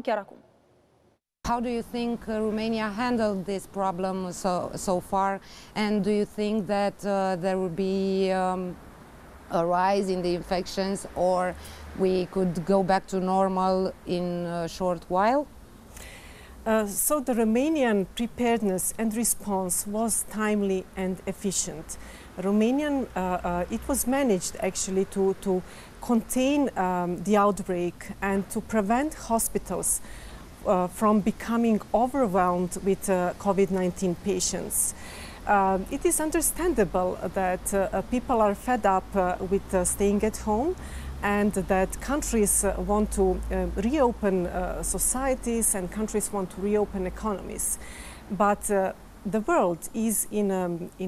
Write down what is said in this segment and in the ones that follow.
chiar acum. How do you think Romania handled this problem so far, and do you think that there will be a rise in the infections, or we could go back to normal in a short while? So the Romanian preparedness and response was timely and efficient. It was managed actually to contain the outbreak and to prevent hospitals from becoming overwhelmed with COVID-19 patients. It is understandable that people are fed up with staying at home, and that countries want to reopen societies, and countries want to reopen economies. But the world is in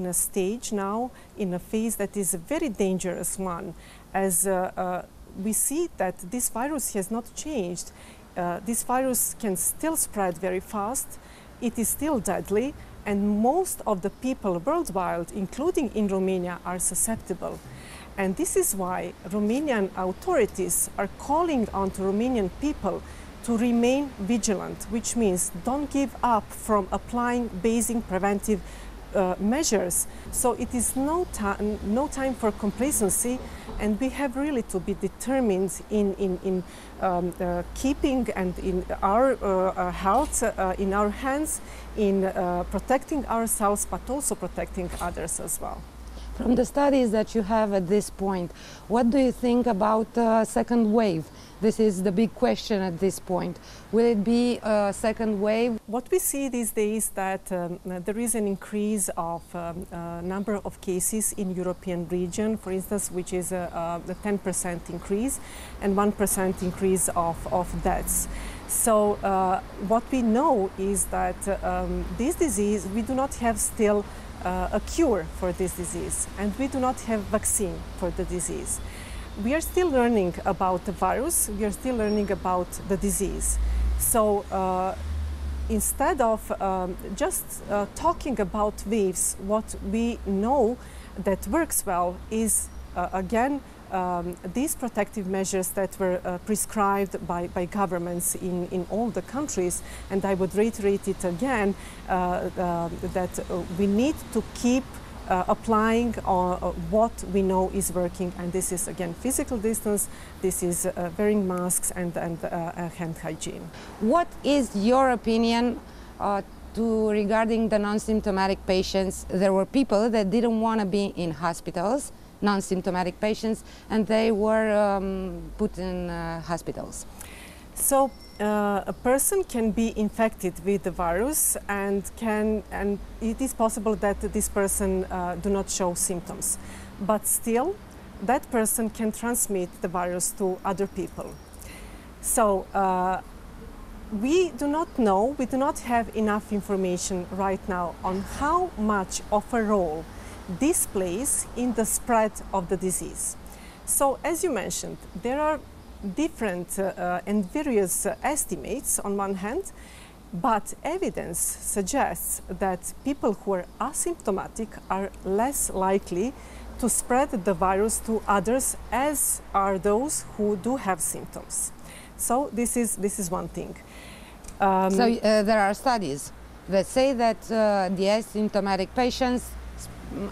a stage now, in a phase that is a very dangerous one, as we see that this virus has not changed. This virus can still spread very fast, it is still deadly, and most of the people worldwide, including in Romania, are susceptible. And this is why Romanian authorities are calling on to Romanian people to remain vigilant, which means don't give up from applying basic preventive measures. So it is no time for complacency, and we have really to be determined in keeping and in our health in our hands, in protecting ourselves, but also protecting others as well. From the studies that you have at this point, what do you think about second wave? This is the big question at this point. Will it be a second wave? What we see these days that there is an increase of number of cases in European region, for instance, which is a 10% increase and 1% increase of deaths. So what we know is that this disease, we do not have still a cure for this disease, and we do not have vaccine for the disease. We are still learning about the virus, we are still learning about the disease. So instead of just talking about waves, what we know that works well is again these protective measures that were prescribed by governments in all the countries. And I would reiterate it again that we need to keep applying what we know is working, and this is again physical distance, this is wearing masks and hand hygiene. What is your opinion regarding the non-symptomatic patients? There were people that didn't want to be in hospitals, non-symptomatic patients, and they were put in hospitals. So a person can be infected with the virus, and it is possible that this person do not show symptoms, but still that person can transmit the virus to other people. So we do not know, we do not have enough information right now on how much of a role this plays in the spread of the disease. So as you mentioned, there are different and various estimates on one hand, but evidence suggests that people who are asymptomatic are less likely to spread the virus to others, as are those who do have symptoms. So this is one thing. There are studies that say that the asymptomatic patients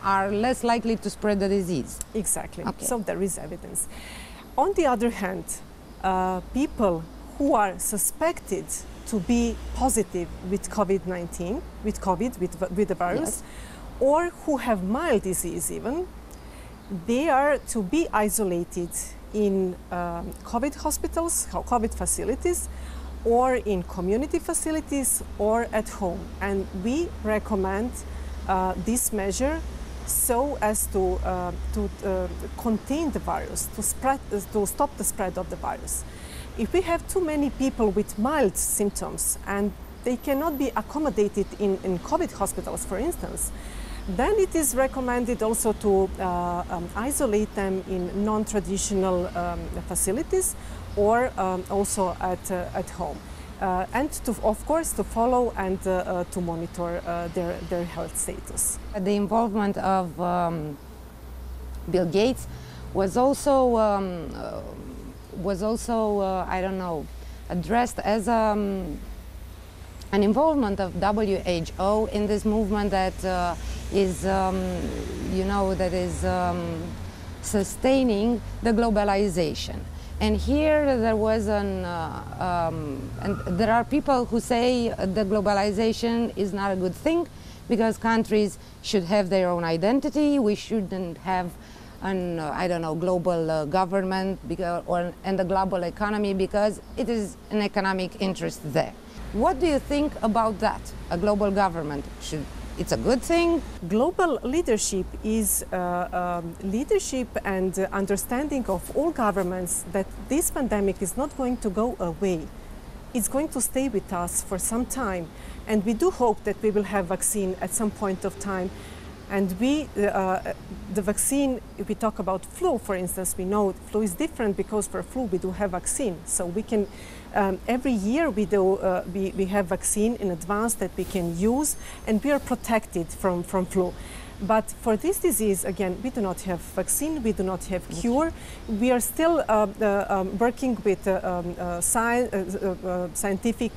are less likely to spread the disease. Exactly. Okay. So there is evidence. On the other hand, people who are suspected to be positive with COVID-19, with the virus, yes, or who have mild disease even, they are to be isolated in COVID hospitals, COVID facilities, or in community facilities, or at home. And we recommend this measure so as to contain the virus, to stop the spread of the virus. If we have too many people with mild symptoms and they cannot be accommodated in COVID hospitals, for instance, then it is recommended also to isolate them in non-traditional facilities, or also at home. And of course to follow and to monitor their health status. The involvement of Bill Gates was also I don't know, addressed as an involvement of WHO in this movement that is, you know, that is sustaining the globalization. And here there was and there are people who say that globalization is not a good thing because countries should have their own identity. We shouldn't have an, I don't know, global government and the global economy because it is an economic interest there. What do you think about that? A global government, it's a good thing? Global leadership is leadership and understanding of all governments that this pandemic is not going to go away. It's going to stay with us for some time. And we do hope that we will have vaccine at some point of time. And the vaccine, if we talk about flu, for instance, we know flu is different because for flu we do have vaccine. So we can, every year we have vaccine in advance that we can use, and we are protected from flu. But for this disease, again, we do not have vaccine, we do not have cure. We are still working with scientific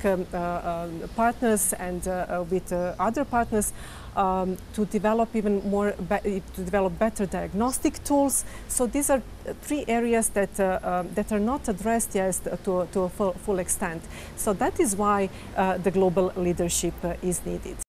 partners and with other partners to develop even more, to develop better diagnostic tools. So these are three areas that that are not addressed yet to a full extent. So that is why the global leadership is needed.